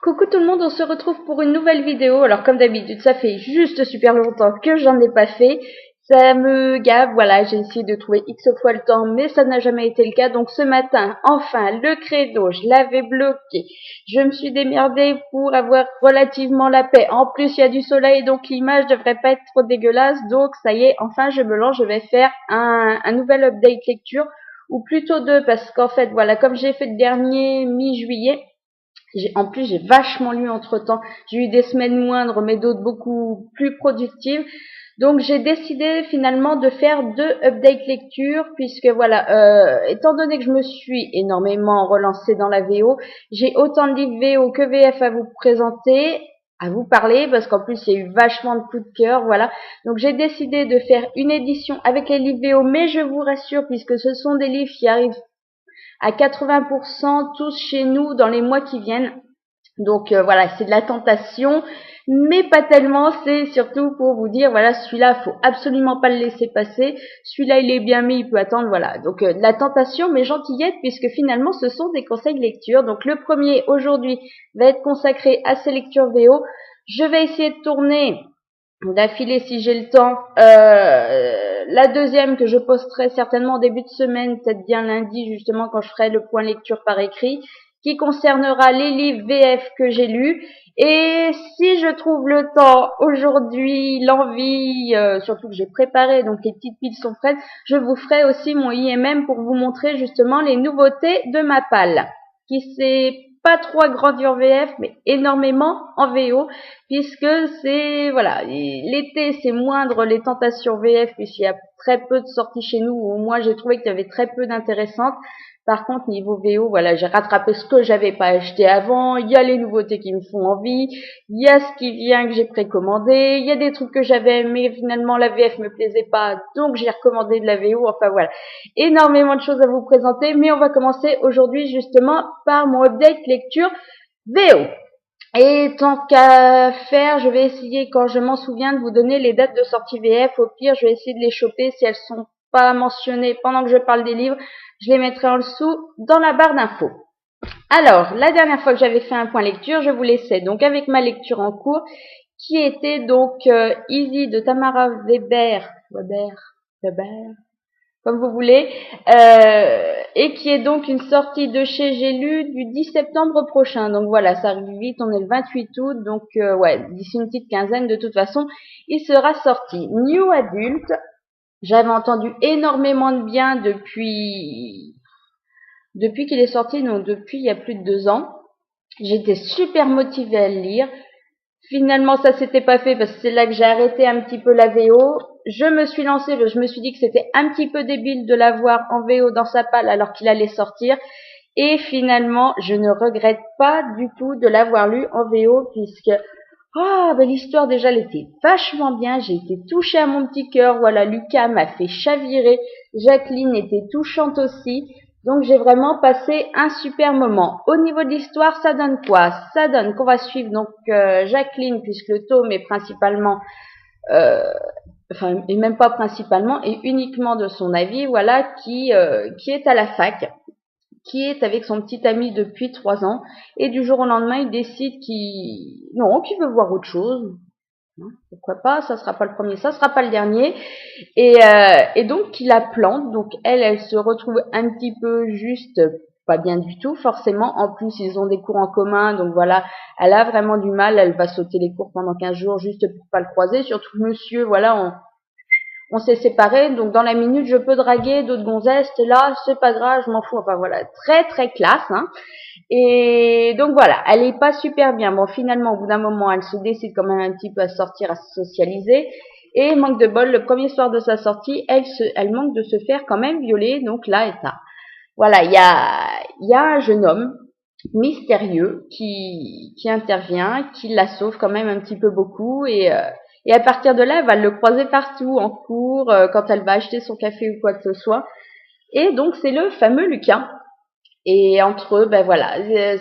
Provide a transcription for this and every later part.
Coucou tout le monde, on se retrouve pour une nouvelle vidéo. Alors comme d'habitude, ça fait juste super longtemps que j'en ai pas fait. Ça me gave, voilà, j'ai essayé de trouver X fois le temps, mais ça n'a jamais été le cas. Donc ce matin, enfin, le credo, je l'avais bloqué. Je me suis démerdée pour avoir relativement la paix. En plus, il y a du soleil, donc l'image devrait pas être trop dégueulasse. Donc ça y est, enfin, je me lance, je vais faire un nouvel update lecture, ou plutôt deux, parce qu'en fait, voilà, comme j'ai fait le dernier mi-juillet, en plus, j'ai vachement lu entre-temps. J'ai eu des semaines moindres, mais d'autres beaucoup plus productives. Donc, j'ai décidé finalement de faire deux updates lecture, puisque voilà, étant donné que je me suis énormément relancée dans la VO, j'ai autant de livres VO que VF à vous présenter, à vous parler, parce qu'en plus, il y a eu vachement de coups de cœur, voilà. Donc, j'ai décidé de faire une édition avec les livres VO, mais je vous rassure, puisque ce sont des livres qui arrivent à 80% tous chez nous dans les mois qui viennent. Donc voilà, c'est de la tentation, mais pas tellement. C'est surtout pour vous dire, voilà, celui-là, faut absolument pas le laisser passer. Celui-là, il est bien mis, il peut attendre, voilà. Donc de la tentation, mais gentillette, puisque finalement, ce sont des conseils de lecture. Donc le premier, aujourd'hui, va être consacré à ces lectures VO. Je vais essayer de tourner d'affilée si j'ai le temps. La deuxième que je posterai certainement en début de semaine, peut-être bien lundi justement quand je ferai le point lecture par écrit, qui concernera les livres VF que j'ai lus. Et si je trouve le temps aujourd'hui, l'envie, surtout que j'ai préparé, donc les petites piles sont prêtes, je vous ferai aussi mon IMM pour vous montrer justement les nouveautés de ma palle, qui s'est pas trop agrandi en VF, mais énormément en VO, puisque c'est, voilà, l'été c'est moindre les tentations VF, puisqu'il y a très peu de sorties chez nous, ou moi j'ai trouvé qu'il y avait très peu d'intéressantes. Par contre, niveau VO, voilà, j'ai rattrapé ce que j'avais pas acheté avant, il y a les nouveautés qui me font envie, il y a ce qui vient que j'ai précommandé, il y a des trucs que j'avais aimé, finalement la VF me plaisait pas, donc j'ai recommandé de la VO, enfin voilà. Énormément de choses à vous présenter, mais on va commencer aujourd'hui justement par mon update lecture VO. Et tant qu'à faire, je vais essayer, quand je m'en souviens, de vous donner les dates de sortie VF. Au pire, je vais essayer de les choper si elles sont pas mentionnées pendant que je parle des livres. Je les mettrai en dessous dans la barre d'infos. Alors, la dernière fois que j'avais fait un point lecture, je vous laissais donc avec ma lecture en cours, qui était donc Easy de Tamara Weber, comme vous voulez, et qui est donc une sortie de chez J'ai lu du 10 septembre prochain. Donc voilà, ça arrive vite, on est le 28 août, donc ouais, d'ici une petite quinzaine, de toute façon, il sera sorti. New Adult, j'avais entendu énormément de bien depuis qu'il est sorti, donc depuis il y a plus de 2 ans. J'étais super motivée à le lire. Finalement, ça s'était pas fait parce que c'est là que j'ai arrêté un petit peu la VO. Je me suis lancée, je me suis dit que c'était un petit peu débile de l'avoir en VO dans sa palle alors qu'il allait sortir. Et finalement, je ne regrette pas du tout de l'avoir lu en VO puisque l'histoire déjà elle était vachement bien. J'ai été touchée à mon petit cœur. Voilà, Lucas m'a fait chavirer. Jacqueline était touchante aussi. Donc j'ai vraiment passé un super moment. Au niveau de l'histoire, ça donne quoi? Ça donne qu'on va suivre donc Jacqueline, puisque le tome est principalement, et même pas principalement, et uniquement de son avis, voilà, qui est à la fac, qui est avec son petit ami depuis 3 ans, et du jour au lendemain, il décide qu'il veut voir autre chose. Pourquoi pas, ça sera pas le premier, ça sera pas le dernier. Et donc, il la plante. Donc, elle se retrouve un petit peu juste, pas bien du tout, forcément. En plus, ils ont des cours en commun. Donc, voilà, elle a vraiment du mal. Elle va sauter les cours pendant 15 jours juste pour pas le croiser. Surtout monsieur, voilà, on s'est séparés. Donc, dans la minute, je peux draguer d'autres gonzesses. Là, c'est pas grave, je m'en fous. Enfin, voilà, très, très classe, hein. Et donc voilà, elle est pas super bien. Bon, finalement, au bout d'un moment, elle se décide quand même un petit peu à sortir, à se socialiser. Et manque de bol, le premier soir de sa sortie, elle manque de se faire quand même violer. Donc là, voilà, il y a un jeune homme mystérieux qui intervient, qui la sauve quand même un petit peu beaucoup. Et à partir de là, elle va le croiser partout, en cours, quand elle va acheter son café ou quoi que ce soit. Et donc, c'est le fameux Lucas. Et entre eux, ben voilà,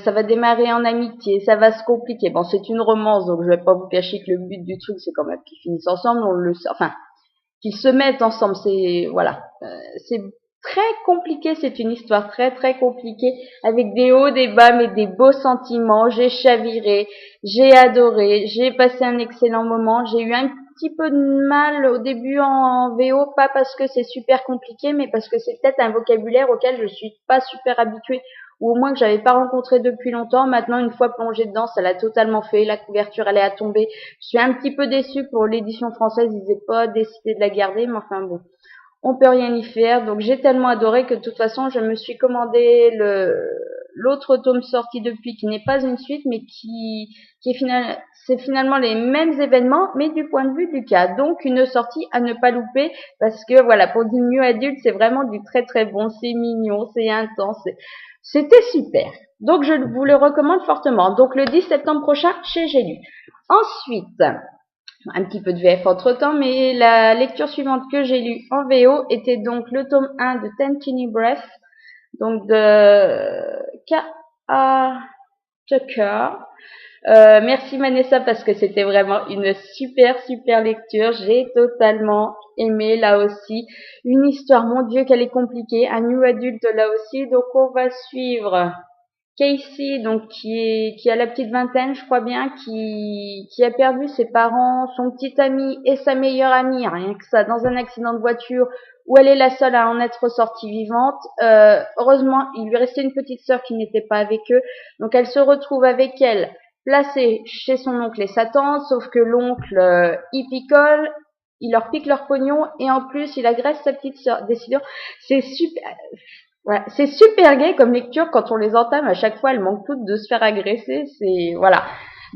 ça va démarrer en amitié, ça va se compliquer. Bon, c'est une romance, donc je vais pas vous cacher que le but du truc, c'est quand même qu'ils finissent ensemble, qu'ils se mettent ensemble. C'est voilà, c'est très compliqué, c'est une histoire très très compliquée, avec des hauts, des bas, mais des beaux sentiments. J'ai chaviré, j'ai adoré, j'ai passé un excellent moment. J'ai eu un petit peu de mal au début en VO, pas parce que c'est super compliqué, mais parce que c'est peut-être un vocabulaire auquel je suis pas super habituée, ou au moins que j'avais pas rencontré depuis longtemps. Maintenant, une fois plongée dedans, ça l'a totalement fait. La couverture, elle est à tomber. Je suis un petit peu déçue pour l'édition française, ils n'aient pas décidé de la garder, mais enfin bon, on peut rien y faire. Donc j'ai tellement adoré que de toute façon, je me suis commandé l'autre tome sorti depuis, qui n'est pas une suite, mais qui est c'est finalement les mêmes événements, mais du point de vue du cas. Donc une sortie à ne pas louper, parce que voilà, pour du new adulte, c'est vraiment du très très bon, c'est mignon, c'est intense, c'était super. Donc je vous le recommande fortement. Donc le 10 septembre prochain chez J'ai lu. Ensuite, un petit peu de VF entre temps, mais la lecture suivante que j'ai lue en VO était donc le tome 1 de Ten Tiny Breath, donc de K.A. Tucker. Merci Vanessa parce que c'était vraiment une super super lecture. J'ai totalement aimé là aussi. Une histoire, mon Dieu qu'elle est compliquée. Un new adulte là aussi. Donc on va suivre Casey, donc qui a la petite vingtaine, je crois bien, qui a perdu ses parents, son petit ami et sa meilleure amie, rien que ça, dans un accident de voiture où elle est la seule à en être sortie vivante. Heureusement, il lui restait une petite sœur qui n'était pas avec eux, donc elle se retrouve avec elle, placée chez son oncle et sa tante, sauf que l'oncle, il picole, il leur pique leur pognon et en plus il agresse sa petite sœur. Décidément, c'est super. Ouais, c'est super gai comme lecture quand on les entame. À chaque fois, elles manquent toutes de se faire agresser. C'est voilà.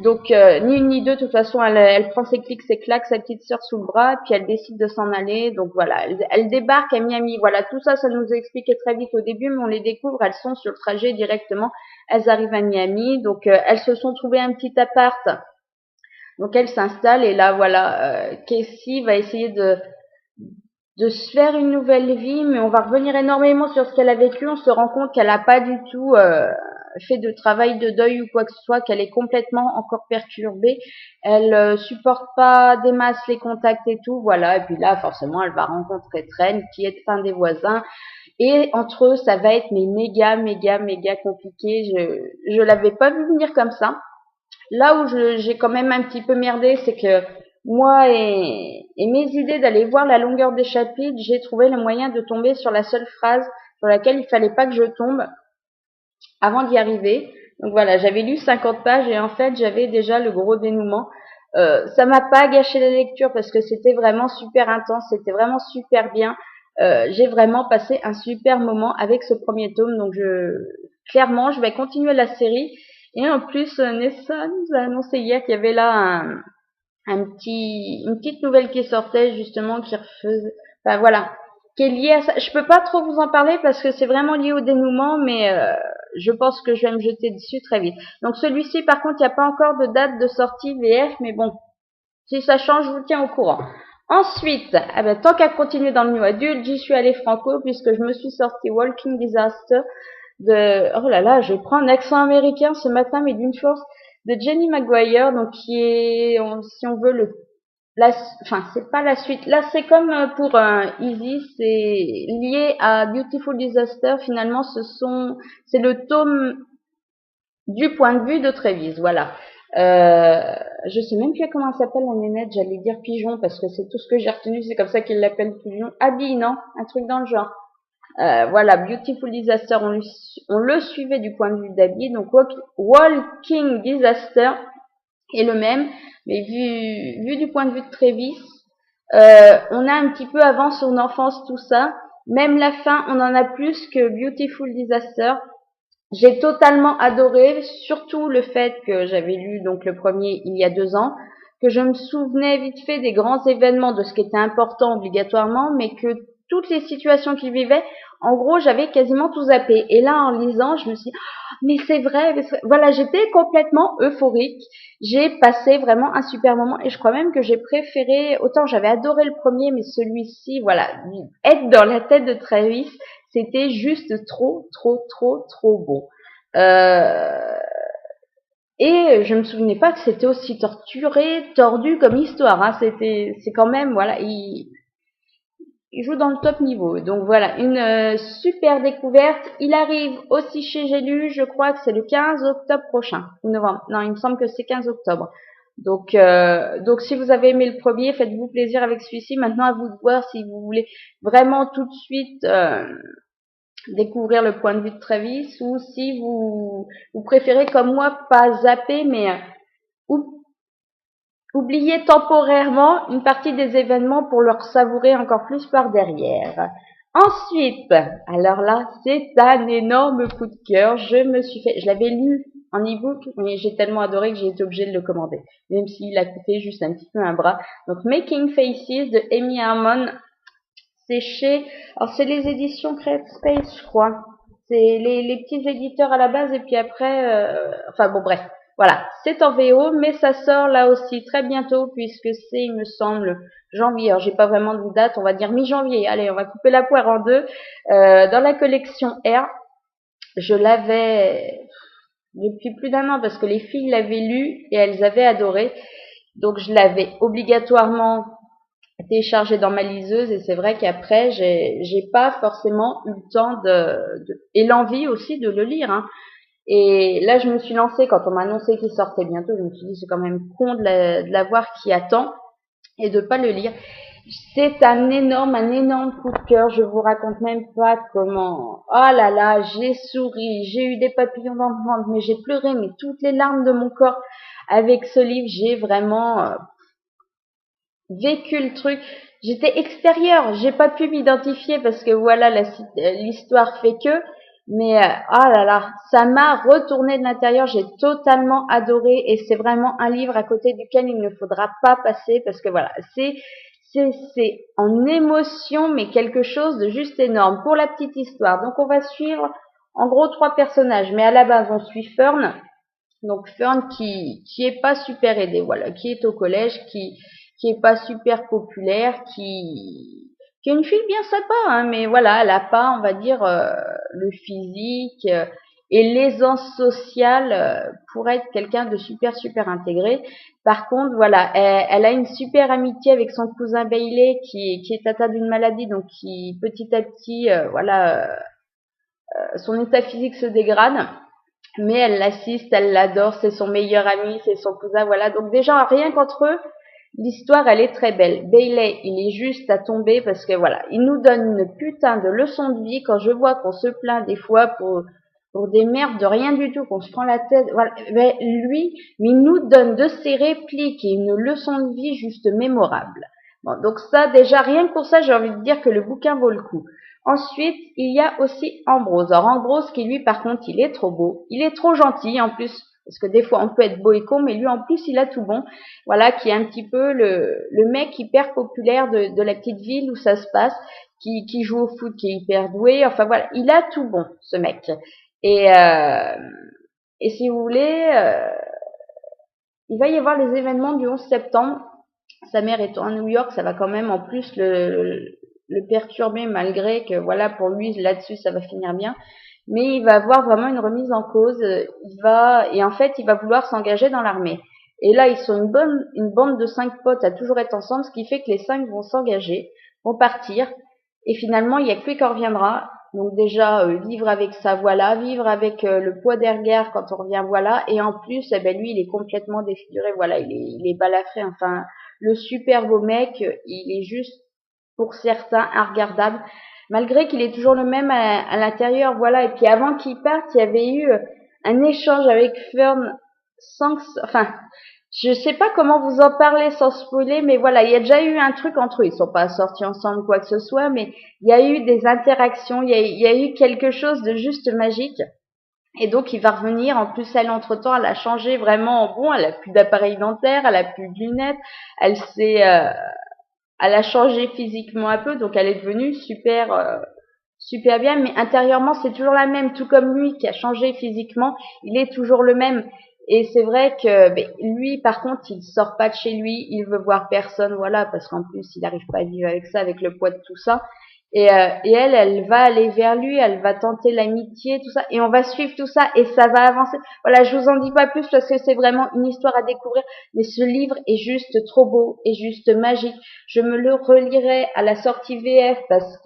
Donc ni une ni deux. De toute façon, elle prend ses clics, ses claques, sa petite sœur sous le bras, puis elle décide de s'en aller. Donc voilà, elle débarque à Miami. Voilà, tout ça, ça nous est expliqué très vite au début, mais on les découvre. Elles sont sur le trajet directement. Elles arrivent à Miami. Donc elles se sont trouvées un petit appart. Donc elles s'installent et là voilà, Casey va essayer de se faire une nouvelle vie, mais on va revenir énormément sur ce qu'elle a vécu. On se rend compte qu'elle n'a pas du tout fait de travail de deuil ou quoi que ce soit, qu'elle est complètement encore perturbée. Elle supporte pas des masses les contacts et tout, voilà. Et puis là, forcément, elle va rencontrer Tren, qui est un des voisins. Et entre eux, ça va être mais méga, méga, méga compliqué. Je l'avais pas vu venir comme ça. Là où j'ai quand même un petit peu merdé, c'est que moi et mes idées d'aller voir la longueur des chapitres, j'ai trouvé le moyen de tomber sur la seule phrase sur laquelle il fallait pas que je tombe avant d'y arriver. Donc voilà, j'avais lu 50 pages et en fait j'avais déjà le gros dénouement. Ça m'a pas gâché la lecture parce que c'était vraiment super intense, c'était vraiment super bien. J'ai vraiment passé un super moment avec ce premier tome, donc clairement je vais continuer la série. Et en plus, Nessa nous a annoncé hier qu'il y avait là une petite nouvelle qui sortait justement qui refaisait, enfin voilà, qui est liée à ça. Je peux pas trop vous en parler parce que c'est vraiment lié au dénouement, mais je pense que je vais me jeter dessus très vite. Donc celui-ci, par contre, il n'y a pas encore de date de sortie VF, mais bon, si ça change, je vous tiens au courant. Ensuite, tant qu'à continuer dans le new adulte, j'y suis allée franco puisque je me suis sorti Walking Disaster oh là là, je prends un accent américain ce matin, mais d'une force, de Jenny Maguire, donc qui est, si on veut, enfin, c'est pas la suite. Là, c'est comme pour Easy, c'est lié à Beautiful Disaster. Finalement, c'est le tome du point de vue de Travis, voilà. Je sais même plus comment elle s'appelle la nénette, j'allais dire Pigeon, parce que c'est tout ce que j'ai retenu, c'est comme ça qu'il l'appelle Pigeon. Abby, non? Un truc dans le genre. Voilà, Beautiful Disaster, on le suivait du point de vue d'Abby, donc Walking Disaster est le même, mais vu du point de vue de Travis, on a un petit peu avant son enfance, tout ça. Même la fin, on en a plus que Beautiful Disaster. J'ai totalement adoré, surtout le fait que j'avais lu donc le premier il y a 2 ans, que je me souvenais vite fait des grands événements, de ce qui était important obligatoirement, mais que toutes les situations qu'il vivait, en gros, j'avais quasiment tout zappé. Et là, en lisant, je me suis dit, oh, mais c'est vrai, voilà, j'étais complètement euphorique. J'ai passé vraiment un super moment et je crois même que j'ai préféré, autant j'avais adoré le premier, mais celui-ci, voilà, être dans la tête de Travis, c'était juste trop, trop, trop, trop beau. Et je me souvenais pas que c'était aussi tordu comme histoire. Hein. C'est quand même, voilà, il joue dans le top niveau. Donc voilà, une super découverte. Il arrive aussi chez J'ai lu, je crois que c'est le 15 octobre prochain, ou novembre. Non, il me semble que c'est 15 octobre. Donc si vous avez aimé le premier, faites-vous plaisir avec celui-ci. Maintenant, à vous de voir si vous voulez vraiment tout de suite découvrir le point de vue de Travis, ou si vous préférez comme moi pas zapper, mais oublier temporairement une partie des événements pour leur savourer encore plus par derrière. Ensuite, alors là, c'est un énorme coup de cœur. Je l'avais lu en e-book, mais j'ai tellement adoré que j'ai été obligée de le commander, même s'il a coûté juste un petit peu un bras. Donc, Making Faces de Amy Harmon, c'est alors c'est les éditions Create Space, je crois. C'est les petits éditeurs à la base, et puis après, enfin bon, bref. Voilà, c'est en VO, mais ça sort là aussi très bientôt, puisque c'est, il me semble, janvier. Alors, j'ai pas vraiment de date, on va dire mi-janvier. Allez, on va couper la poire en deux. Dans la collection R, je l'avais depuis plus d'un an, parce que les filles l'avaient lu et elles avaient adoré. Donc, je l'avais obligatoirement téléchargé dans ma liseuse, et c'est vrai qu'après, j'ai pas forcément eu le temps et l'envie aussi de le lire, hein. Et là, je me suis lancée quand on m'a annoncé qu'il sortait bientôt. Je me suis dit, c'est quand même con de l'avoir qui attend et de pas le lire. C'est un énorme coup de cœur. Je vous raconte même pas comment. Oh là là, j'ai souri, j'ai eu des papillons dans le ventre, mais j'ai pleuré, mais toutes les larmes de mon corps avec ce livre. J'ai vraiment vécu le truc. J'étais extérieure, j'ai pas pu m'identifier parce que voilà, l'histoire fait que. Mais ah là là, ça m'a retourné de l'intérieur, j'ai totalement adoré, et c'est vraiment un livre à côté duquel il ne faudra pas passer, parce que voilà, c'est en émotion, mais quelque chose de juste énorme. Pour la petite histoire, donc on va suivre en gros 3 personnages, mais à la base on suit Fern. Donc Fern qui est pas super aidée, voilà, qui est au collège, qui est pas super populaire, qui est une fille bien sympa, hein, mais voilà, elle a pas, on va dire, le physique et l'aisance sociale pour être quelqu'un de super intégré. Par contre, voilà, elle a une super amitié avec son cousin Bailey qui est atteint d'une maladie, donc qui petit à petit, voilà, son état physique se dégrade. Mais elle l'assiste, elle l'adore, c'est son meilleur ami, c'est son cousin, voilà. Donc déjà, rien qu'entre eux, l'histoire, elle est très belle. Bailey, il est juste à tomber, parce que voilà, il nous donne une putain de leçon de vie. Quand je vois qu'on se plaint des fois pour des merdes de rien du tout, qu'on se prend la tête, voilà. Mais lui, il nous donne de ses répliques et une leçon de vie juste mémorable. Bon, donc ça, déjà, rien que pour ça, j'ai envie de dire que le bouquin vaut le coup. Ensuite, il y a aussi Ambrose. Alors Ambrose, qui lui, par contre, il est trop beau, il est trop gentil en plus, parce que des fois on peut être beau et con, mais lui en plus il a tout bon. Voilà, qui est un petit peu le mec hyper populaire de la petite ville où ça se passe, qui joue au foot, qui est hyper doué. Enfin voilà, il a tout bon, ce mec. Et si vous voulez, il va y avoir les événements du 11 septembre. Sa mère étant à New York, ça va quand même en plus le perturber, malgré que voilà, pour lui là-dessus ça va finir bien. Mais il va avoir vraiment une remise en cause. Et en fait il va vouloir s'engager dans l'armée. Et là ils sont une bande de 5 potes à toujours être ensemble, ce qui fait que les 5 vont s'engager, vont partir, et finalement il y a que lui qui reviendra. Donc déjà vivre avec ça, voilà, vivre avec le poids des regards quand on revient, voilà, et en plus eh ben lui il est complètement défiguré, voilà, il est balafré, enfin le super beau mec, il est juste pour certains regardable, malgré qu'il est toujours le même à l'intérieur, voilà. Et puis avant qu'il parte, il y avait eu un échange avec Fern enfin, je sais pas comment vous en parler sans spoiler, mais voilà, il y a déjà eu un truc entre eux. Ils sont pas sortis ensemble, quoi que ce soit, mais il y a eu des interactions, il y a eu quelque chose de juste magique. Et donc, il va revenir. En plus, elle, entre-temps, elle a changé vraiment en bon. Elle a plus d'appareil dentaire, elle a plus de lunettes. Elle a changé physiquement un peu, donc elle est devenue super bien, mais intérieurement c'est toujours la même, tout comme lui qui a changé physiquement, il est toujours le même. Et c'est vrai que lui par contre il sort pas de chez lui, il veut voir personne, voilà, parce qu'en plus il n'arrive pas à vivre avec ça, avec le poids de tout ça. Et elle va aller vers lui, elle va tenter l'amitié, tout ça, et on va suivre tout ça, et ça va avancer. Voilà, je vous en dis pas plus parce que c'est vraiment une histoire à découvrir, mais ce livre est juste trop beau, et juste magique. Je me le relirai à la sortie VF parce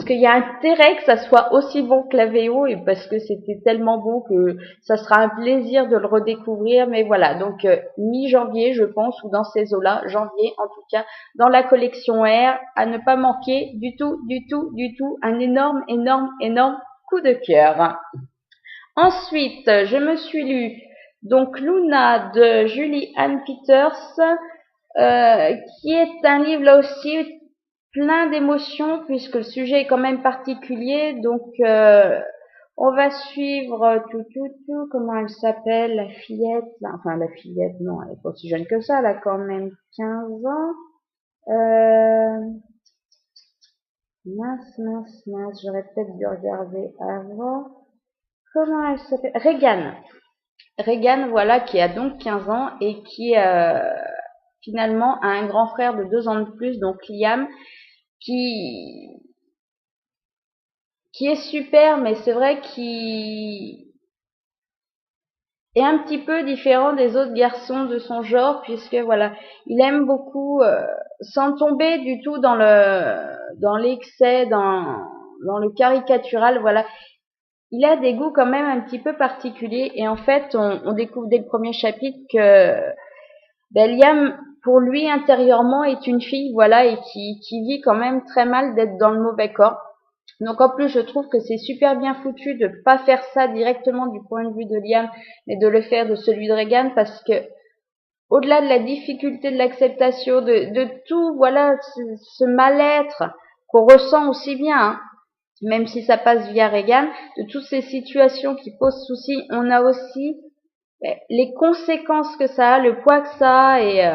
qu'il y a intérêt que ça soit aussi bon que la VO et parce que c'était tellement bon que ça sera un plaisir de le redécouvrir. Mais voilà, donc mi-janvier, je pense, ou dans ces eaux-là, janvier en tout cas, dans la collection R, à ne pas manquer du tout, du tout, du tout, un énorme, énorme, énorme coup de cœur. Ensuite, je me suis lu donc Luna de Julie Ann Peters, qui est un livre là aussi plein d'émotions puisque le sujet est quand même particulier. Donc on va suivre comment elle s'appelle, la fillette là. Enfin la fillette, non, elle est pas aussi jeune que ça, elle a quand même 15 ans. Mince, j'aurais peut-être dû regarder avant. Comment elle s'appelle? Regan, voilà, qui a donc 15 ans et qui finalement a un grand frère de 2 ans de plus, donc Liam, qui est super, mais c'est vrai qu'il est un petit peu différent des autres garçons de son genre, puisque voilà, il aime beaucoup, sans tomber du tout dans l'excès, dans le caricatural, voilà. Il a des goûts quand même un petit peu particuliers, et en fait, on découvre dès le premier chapitre que Liam, pour lui, intérieurement, est une fille, voilà, et qui vit quand même très mal d'être dans le mauvais corps. Donc en plus, je trouve que c'est super bien foutu de pas faire ça directement du point de vue de Liam, mais de le faire de celui de Regan, parce que au-delà de la difficulté de l'acceptation, de tout, voilà, ce mal-être qu'on ressent aussi bien, hein, même si ça passe via Regan, de toutes ces situations qui posent souci, on a aussi les conséquences que ça a, le poids que ça a, et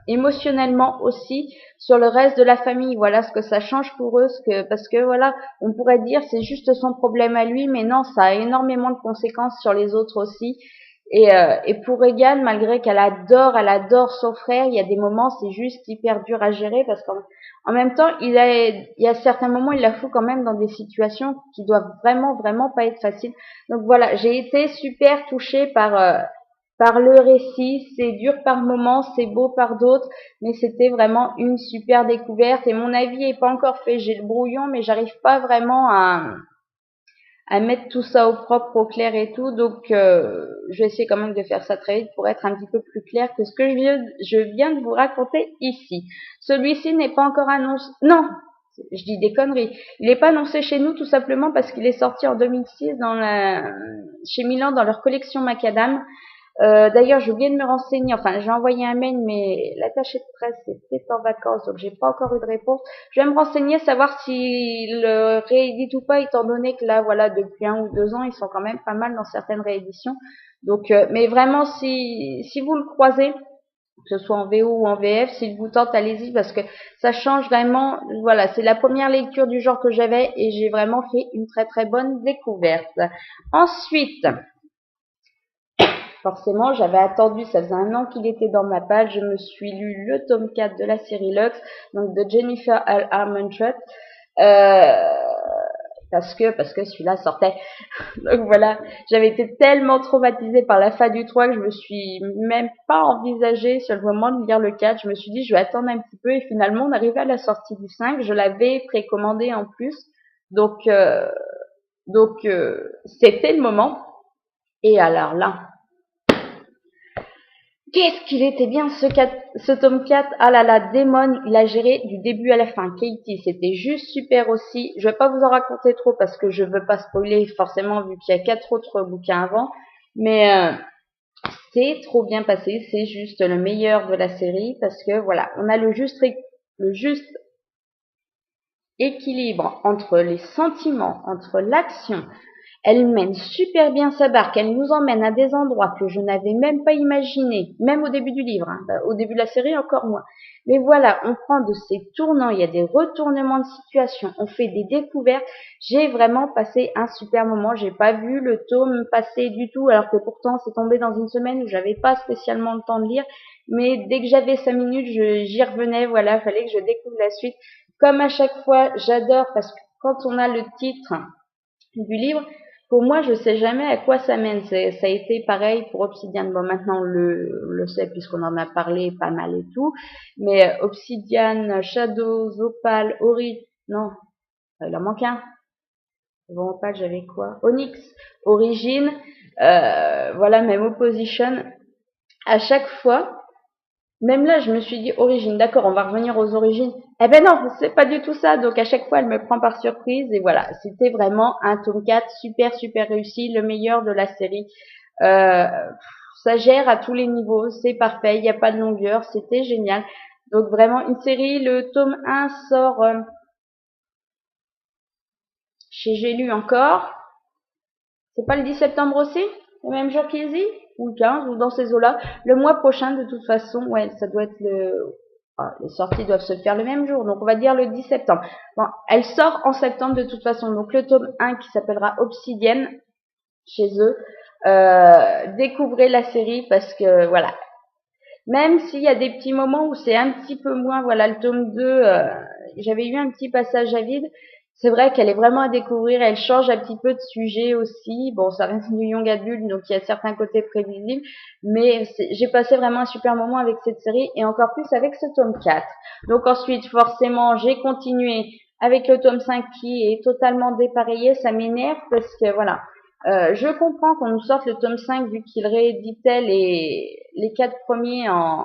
émotionnellement aussi sur le reste de la famille. Voilà ce que ça change pour eux, parce que voilà, on pourrait dire c'est juste son problème à lui, mais non, ça a énormément de conséquences sur les autres aussi. Et pour Regan, malgré qu'elle adore son frère, il y a des moments c'est juste hyper dur à gérer parce qu'en même temps, il y a certains moments, il la fout quand même dans des situations qui doivent vraiment, vraiment pas être faciles. Donc voilà, j'ai été super touchée par le récit. C'est dur par moments, c'est beau par d'autres, mais c'était vraiment une super découverte. Et mon avis est pas encore fait. J'ai le brouillon, mais j'arrive pas vraiment à mettre tout ça au propre, au clair et tout. Donc, je vais essayer quand même de faire ça très vite pour être un petit peu plus clair que ce que je viens de vous raconter ici. Celui-ci n'est pas encore annoncé. Non, je dis des conneries. Il n'est pas annoncé chez nous tout simplement parce qu'il est sorti en 2006 chez Milan dans leur collection Macadam. D'ailleurs, j'ai oublié de me renseigner. Enfin, j'ai envoyé un mail, mais l'attaché de presse était en vacances, donc j'ai pas encore eu de réponse. Je vais me renseigner, savoir s'il le réédite ou pas, étant donné que là, voilà, depuis 1 ou 2 ans, ils sont quand même pas mal dans certaines rééditions. Donc, mais vraiment, si vous le croisez, que ce soit en VO ou en VF, s'il vous tente, allez-y, parce que ça change vraiment. Voilà, c'est la première lecture du genre que j'avais et j'ai vraiment fait une très très bonne découverte. Ensuite, forcément, j'avais attendu, ça faisait 1 an qu'il était dans ma page, je me suis lu le tome 4 de la série Lux, donc de Jennifer L. Armentrout, parce que celui-là sortait. Donc voilà, j'avais été tellement traumatisée par la fin du 3 que je me suis même pas envisagé sur le moment de lire le 4, je me suis dit je vais attendre un petit peu et finalement on arrivait à la sortie du 5, je l'avais précommandé en plus, donc c'était le moment, et alors là, qu'est-ce qu'il était bien ce tome 4. Ah là là, Damon, il a géré du début à la fin. Katie, c'était juste super aussi. Je vais pas vous en raconter trop parce que je veux pas spoiler forcément vu qu'il y a 4 autres bouquins avant. Mais c'est trop bien passé. C'est juste le meilleur de la série parce que voilà, on a le juste équilibre entre les sentiments, entre l'action. Elle mène super bien sa barque, elle nous emmène à des endroits que je n'avais même pas imaginés, même au début du livre, hein. Au début de la série encore moins. Mais voilà, on prend de ces tournants, il y a des retournements de situation, on fait des découvertes. J'ai vraiment passé un super moment, j'ai pas vu le tome passer du tout, alors que pourtant c'est tombé dans une semaine où j'avais pas spécialement le temps de lire, mais dès que j'avais 5 minutes, j'y revenais, voilà, fallait que je découvre la suite. Comme à chaque fois, j'adore parce que quand on a le titre du livre, pour moi, je sais jamais à quoi ça mène. Ça a été pareil pour Obsidian. Bon, maintenant, on le sait puisqu'on en a parlé pas mal et tout. Mais Obsidian, Shadows, Opal, Ori... Non, il en manque un. Bon, Opal, j'avais quoi? Onyx, Origine, voilà, même Opposition. À chaque fois, même là, je me suis dit origine, d'accord, on va revenir aux origines. Eh ben non, c'est pas du tout ça. Donc à chaque fois, elle me prend par surprise. Et voilà, c'était vraiment un tome 4 super, super réussi, le meilleur de la série. Euh, Ça gère à tous les niveaux, c'est parfait, il n'y a pas de longueur, c'était génial. Donc vraiment une série, le tome 1 sort chez J'ai lu encore. C'est pas le 10 septembre aussi? Le même jour qu'Easy? Ou le 15, ou dans ces eaux-là. Le mois prochain, de toute façon, ouais, ça doit être les sorties doivent se faire le même jour, donc on va dire le 10 septembre. Bon, elle sort en septembre de toute façon, donc le tome 1 qui s'appellera Obsidienne, chez eux. Découvrez la série parce que, voilà, même s'il y a des petits moments où c'est un petit peu moins, voilà, le tome 2, j'avais eu un petit passage à vide. C'est vrai qu'elle est vraiment à découvrir, elle change un petit peu de sujet aussi. Bon, ça reste du young adulte, donc il y a certains côtés prévisibles, mais j'ai passé vraiment un super moment avec cette série et encore plus avec ce tome 4. Donc ensuite, forcément, j'ai continué avec le tome 5 qui est totalement dépareillé, ça m'énerve parce que voilà, je comprends qu'on nous sorte le tome 5 vu qu'il rééditait les 4 premiers en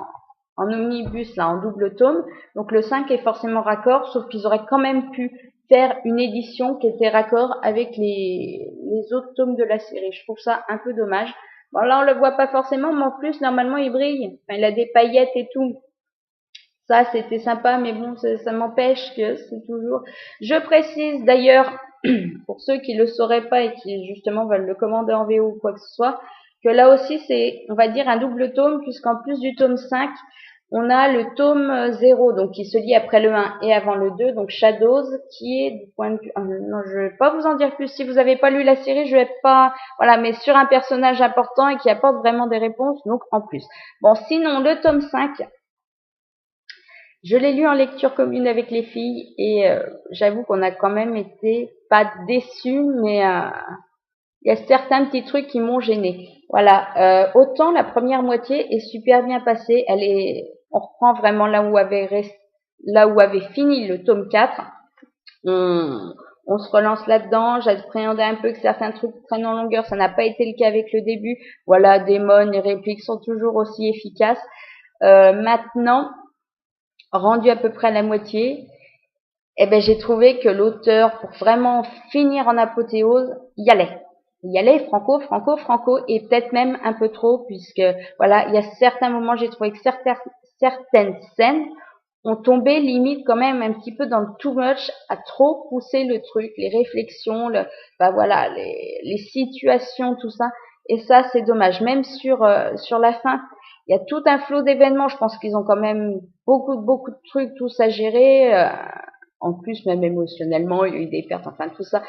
omnibus, là, en double tome. Donc le 5 est forcément raccord, sauf qu'ils auraient quand même pu faire une édition qui était raccord avec les autres tomes de la série. Je trouve ça un peu dommage. Bon, là, on le voit pas forcément, mais en plus, normalement, il brille. Enfin, il a des paillettes et tout. Ça, c'était sympa, mais bon, ça m'empêche que c'est toujours... Je précise d'ailleurs, pour ceux qui le sauraient pas et qui justement veulent le commander en VO ou quoi que ce soit, que là aussi c'est, on va dire, un double tome, puisqu'en plus du tome 5, on a le tome 0, donc qui se lit après le 1 et avant le 2, donc Shadows, qui est du point de vue... non, je vais pas vous en dire plus. Si vous avez pas lu la série, je vais pas... Voilà, mais sur un personnage important et qui apporte vraiment des réponses, donc en plus. Bon, sinon, le tome 5... Je l'ai lu en lecture commune avec les filles et j'avoue qu'on a quand même été pas déçus, mais il y a certains petits trucs qui m'ont gêné. Voilà, autant la première moitié est super bien passée, on reprend vraiment là où avait fini le tome 4. On se relance là-dedans. J'appréhendais un peu que certains trucs prennent en longueur, ça n'a pas été le cas avec le début. Voilà, Démon, les répliques sont toujours aussi efficaces. Maintenant, rendu à peu près à la moitié, eh ben j'ai trouvé que l'auteur, pour vraiment finir en apothéose, y allait. Il y allait franco, et peut-être même un peu trop, puisque voilà, il y a certains moments, j'ai trouvé que certaines scènes ont tombé limite quand même un petit peu dans le too much, à trop pousser le truc, les réflexions, voilà, les situations, tout ça. Et ça, c'est dommage. Même sur la fin, il y a tout un flot d'événements. Je pense qu'ils ont quand même beaucoup de trucs tous à gérer. En plus, même émotionnellement, il y a eu des pertes, enfin tout ça.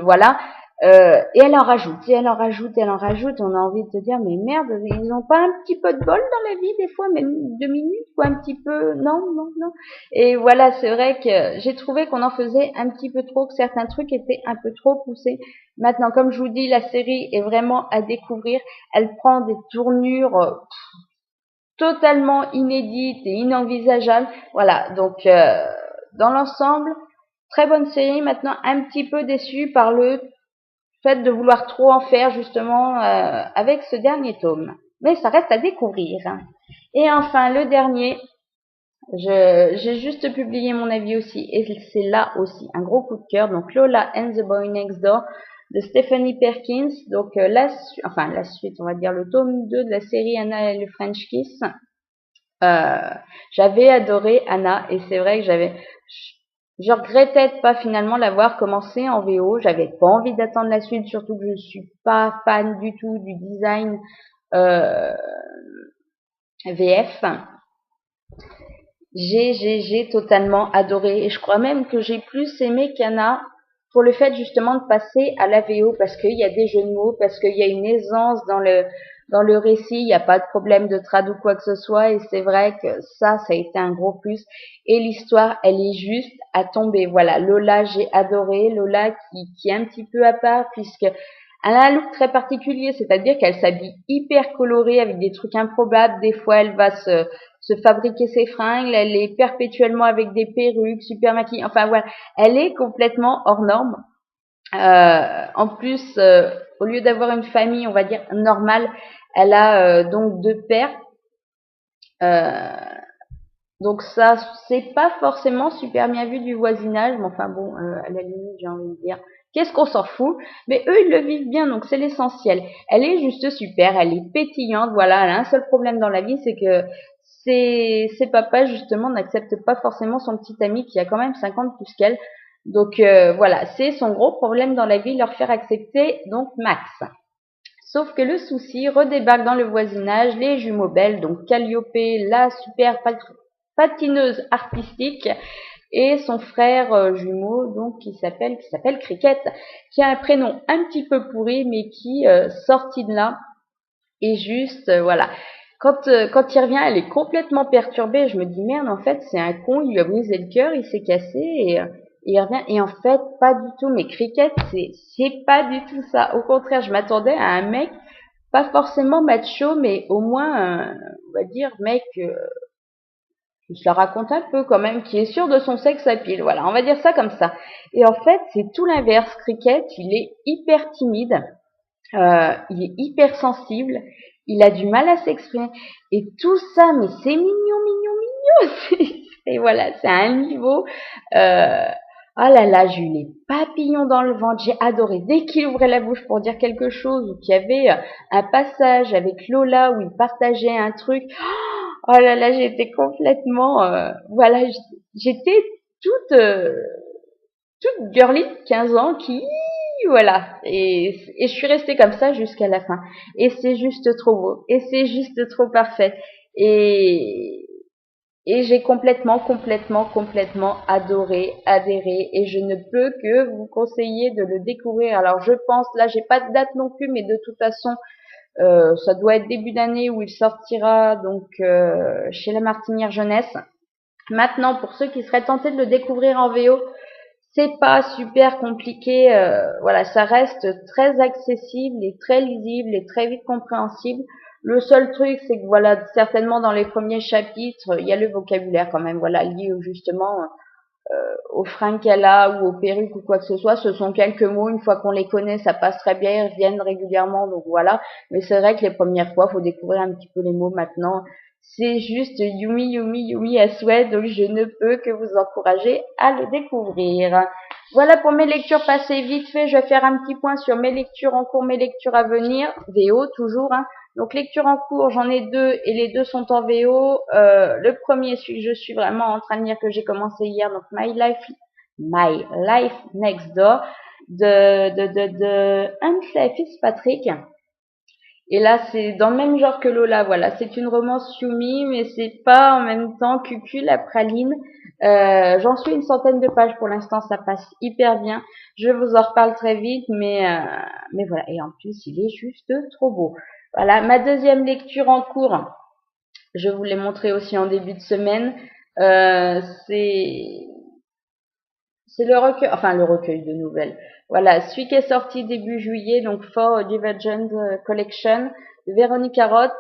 Voilà. Et elle en rajoute, et elle en rajoute, et elle en rajoute. On a envie de te dire, mais merde, ils n'ont pas un petit peu de bol dans la vie des fois, même 2 minutes, ou un petit peu, non. Et voilà, c'est vrai que j'ai trouvé qu'on en faisait un petit peu trop, que certains trucs étaient un peu trop poussés. Maintenant, comme je vous dis, la série est vraiment à découvrir. Elle prend des tournures totalement inédites et inenvisageables. Voilà, donc dans l'ensemble, très bonne série. Maintenant, un petit peu déçue par le fait de vouloir trop en faire justement avec ce dernier tome. Mais ça reste à découvrir. Et enfin, le dernier, j'ai juste publié mon avis aussi, et c'est là aussi un gros coup de cœur. Donc Lola and the Boy Next Door de Stephanie Perkins. Donc la suite, on va dire le tome 2 de la série Anna et le French Kiss. J'avais adoré Anna, et c'est vrai que je regrettais de pas finalement l'avoir commencé en VO. J'avais pas envie d'attendre la suite, surtout que je suis pas fan du tout du design VF. J'ai totalement adoré, et je crois même que j'ai plus aimé qu'Anna pour le fait justement de passer à la VO, parce qu'il y a des jeux de mots, parce qu'il y a une aisance dans le récit, il n'y a pas de problème de trad ou quoi que ce soit, et c'est vrai que ça a été un gros plus. Et l'histoire, elle est juste à tomber. Voilà, Lola, j'ai adoré. Lola qui est un petit peu à part, puisque elle a un look très particulier, c'est-à-dire qu'elle s'habille hyper colorée avec des trucs improbables. Des fois, elle va se fabriquer ses fringues, elle est perpétuellement avec des perruques, super maquillée. Enfin voilà, elle est complètement hors norme. En plus, au lieu d'avoir une famille, on va dire normale, elle a donc deux pères. Euh, donc ça, c'est pas forcément super bien vu du voisinage, mais enfin bon, à la limite, j'ai envie de dire, qu'est-ce qu'on s'en fout? Mais eux, ils le vivent bien, donc c'est l'essentiel. Elle est juste super, elle est pétillante, voilà, elle a un seul problème dans la vie, c'est que ses papas, justement, n'acceptent pas forcément son petit ami qui a quand même 50 plus qu'elle. Donc voilà, c'est son gros problème dans la vie, leur faire accepter, donc Max. Sauf que le souci redébarque dans le voisinage, les jumeaux belles, donc Calliope, la super patineuse artistique, et son frère jumeau, donc qui s'appelle Cricket, qui a un prénom un petit peu pourri, mais qui, sorti de là, est juste, voilà. Quand il revient, elle est complètement perturbée. Je me dis merde, en fait, c'est un con, il lui a brisé le cœur, il s'est cassé et il revient. Et en fait, pas du tout. Mais Cricket, c'est pas du tout ça. Au contraire, je m'attendais à un mec, pas forcément macho, mais au moins, on va dire, mec, qui se la raconte un peu quand même, qui est sûr de son sexe à pile. Voilà, on va dire ça comme ça. Et en fait, c'est tout l'inverse. Cricket, il est hyper timide. Il est hyper sensible, il a du mal à s'exprimer, et tout ça, mais c'est mignon, mignon, mignon. Et voilà, c'est à un niveau. Oh là là, j'ai eu les papillons dans le ventre, j'ai adoré. Dès qu'il ouvrait la bouche pour dire quelque chose, ou qu'il y avait un passage avec Lola où il partageait un truc, oh là là, j'étais complètement, voilà, j'étais toute, toute girly de 15 ans qui voilà, et je suis restée comme ça jusqu'à la fin. Et c'est juste trop beau, et c'est juste trop parfait. Et, et j'ai complètement adoré, adhéré, et je ne peux que vous conseiller de le découvrir. Alors je pense, là j'ai pas de date non plus, mais de toute façon, ça doit être début d'année où il sortira donc chez La Martinière Jeunesse. Maintenant, pour ceux qui seraient tentés de le découvrir en VO, c'est pas super compliqué, voilà, ça reste très accessible et très lisible et très vite compréhensible. Le seul truc, c'est que voilà, certainement dans les premiers chapitres, il y a le vocabulaire quand même, voilà, lié justement aux fringues qu'elle a ou aux perruques ou quoi que ce soit. Ce sont quelques mots, une fois qu'on les connaît, ça passe très bien, ils reviennent régulièrement, donc voilà. Mais c'est vrai que les premières fois, faut découvrir un petit peu les mots maintenant. C'est juste Yumi, Yumi, Yumi à souhait, donc je ne peux que vous encourager à le découvrir. Voilà pour mes lectures passées vite fait. Je vais faire un petit point sur mes lectures en cours, mes lectures à venir. VO toujours, hein. Donc lecture en cours, j'en ai deux et les deux sont en VO. Le premier, celui que je suis vraiment en train de lire, que j'ai commencé hier, donc My Life Next Door de Humphrey Fitzpatrick. Et là, c'est dans le même genre que Lola, voilà. C'est une romance Yumi, mais c'est pas en même temps Cucu la praline. J'en suis une centaine de pages pour l'instant, ça passe hyper bien. Je vous en reparle très vite, mais voilà. Et en plus, il est juste trop beau. Voilà, ma deuxième lecture en cours, je vous l'ai montré aussi en début de semaine. C'est le recueil, enfin le recueil de nouvelles. Voilà, celui qui est sorti début juillet, donc For Divergent Collection, de Véronique Roth,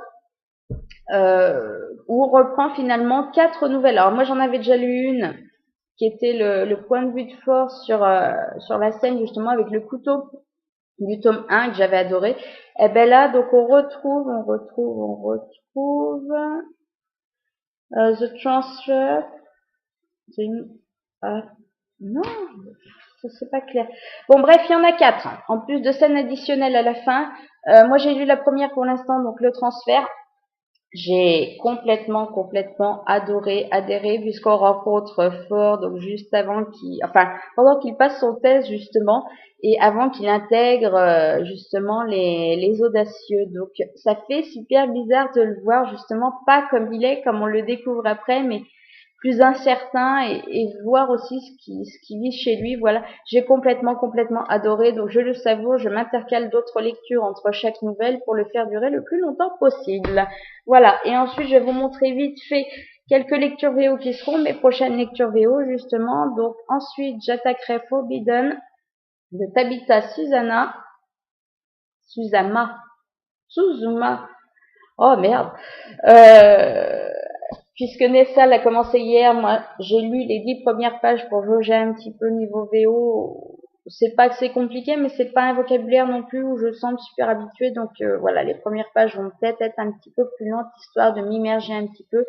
où on reprend finalement 4 nouvelles. Alors moi j'en avais déjà lu une, qui était le point de vue de force sur la scène justement avec le couteau du tome 1 que j'avais adoré. Et ben là, donc on retrouve The Transfer. Non, ça c'est pas clair. Bon bref, il y en a 4, hein, en plus de scènes additionnelles à la fin. Moi j'ai lu la première pour l'instant, donc le transfert. J'ai complètement adoré, adhéré, puisqu'on rencontre Ford, donc juste avant pendant qu'il passe son test justement, et avant qu'il intègre justement les audacieux. Donc ça fait super bizarre de le voir justement pas comme il est, comme on le découvre après, mais plus incertain et voir aussi ce qui vit chez lui. Voilà, j'ai complètement adoré, donc je le savoure, je m'intercale d'autres lectures entre chaque nouvelle pour le faire durer le plus longtemps possible. Voilà, et ensuite je vais vous montrer vite fait quelques lectures VO qui seront mes prochaines lectures VO justement. Donc ensuite j'attaquerai Forbidden de Tabitha Suzuma. Oh merde. Euh, Puisque Nessa l'a commencé hier, moi j'ai lu les 10 premières pages pour jauger un petit peu niveau VO. C'est pas que c'est compliqué, mais c'est pas un vocabulaire non plus où je sens super habituée. Donc voilà, les premières pages vont peut-être être un petit peu plus lentes, histoire de m'immerger un petit peu.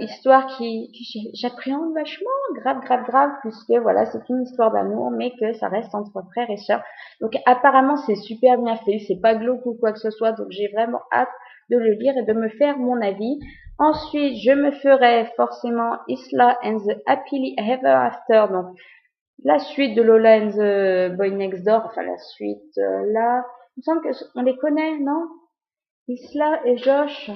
Histoire qui j'appréhende vachement, grave, puisque voilà, c'est une histoire d'amour, mais que ça reste entre frères et sœurs. Donc apparemment c'est super bien fait, c'est pas glauque ou quoi que ce soit, donc j'ai vraiment hâte de le lire et de me faire mon avis. Ensuite, je me ferai forcément Isla and the Happily Ever After, donc la suite de Lola and the Boy Next Door, enfin la suite là, il me semble qu'on les connaît, non? Isla et Josh.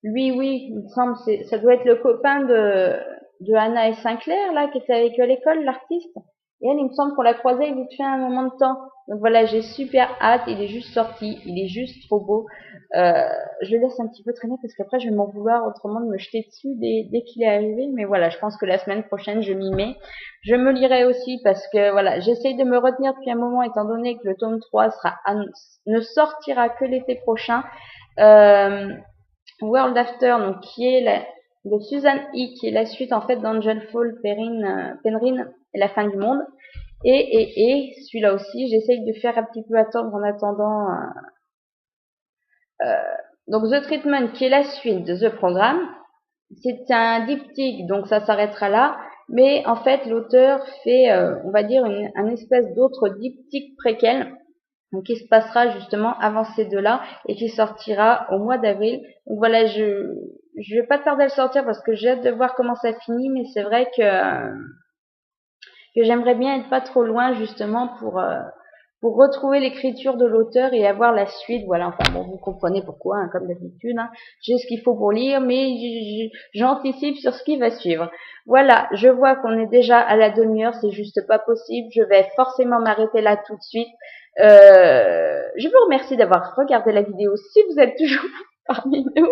Lui, oui, il me semble, ça doit être le copain de Anna et Sinclair, là, qui était avec eux à l'école, l'artiste. Et elle, il me semble qu'on l'a croisé vite fait un moment de temps. Donc voilà, j'ai super hâte, il est juste sorti, il est juste trop beau. Je le laisse un petit peu traîner parce qu'après je vais m'en vouloir autrement de me jeter dessus dès qu'il est arrivé. Mais voilà, je pense que la semaine prochaine, je m'y mets. Je me lirai aussi parce que voilà, j'essaye de me retenir depuis un moment étant donné que le tome 3 ne sortira que l'été prochain. World After, donc qui est de Susan E, qui est la suite en fait d'Angel Fall, Penryn et la fin du monde. Et celui-là aussi, j'essaye de faire un petit peu attendre en attendant. Donc The Treatment, qui est la suite de The Program, c'est un diptyque, donc ça s'arrêtera là. Mais en fait, l'auteur fait, on va dire, un espèce d'autre diptyque préquel, donc qui se passera justement avant ces deux-là et qui sortira au mois d'avril. Donc voilà, je vais pas tarder à le sortir parce que j'ai hâte de voir comment ça finit, mais c'est vrai que j'aimerais bien être pas trop loin justement pour retrouver l'écriture de l'auteur et avoir la suite. Voilà, enfin bon, vous comprenez pourquoi, hein, comme d'habitude. Hein. J'ai ce qu'il faut pour lire, mais j'anticipe sur ce qui va suivre. Voilà, je vois qu'on est déjà à la demi-heure, c'est juste pas possible. Je vais forcément m'arrêter là tout de suite. Je vous remercie d'avoir regardé la vidéo si vous êtes toujours parmi nous.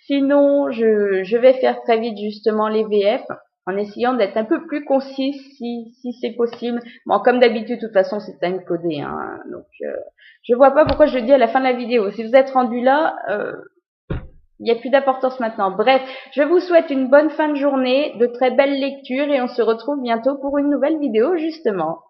Sinon, je vais faire très vite justement les VF en essayant d'être un peu plus concis si c'est possible. Bon, comme d'habitude, de toute façon, c'est time-codé. Hein, donc, je vois pas pourquoi je le dis à la fin de la vidéo. Si vous êtes rendu là, il n'y a plus d'importance maintenant. Bref, je vous souhaite une bonne fin de journée, de très belles lectures et on se retrouve bientôt pour une nouvelle vidéo justement.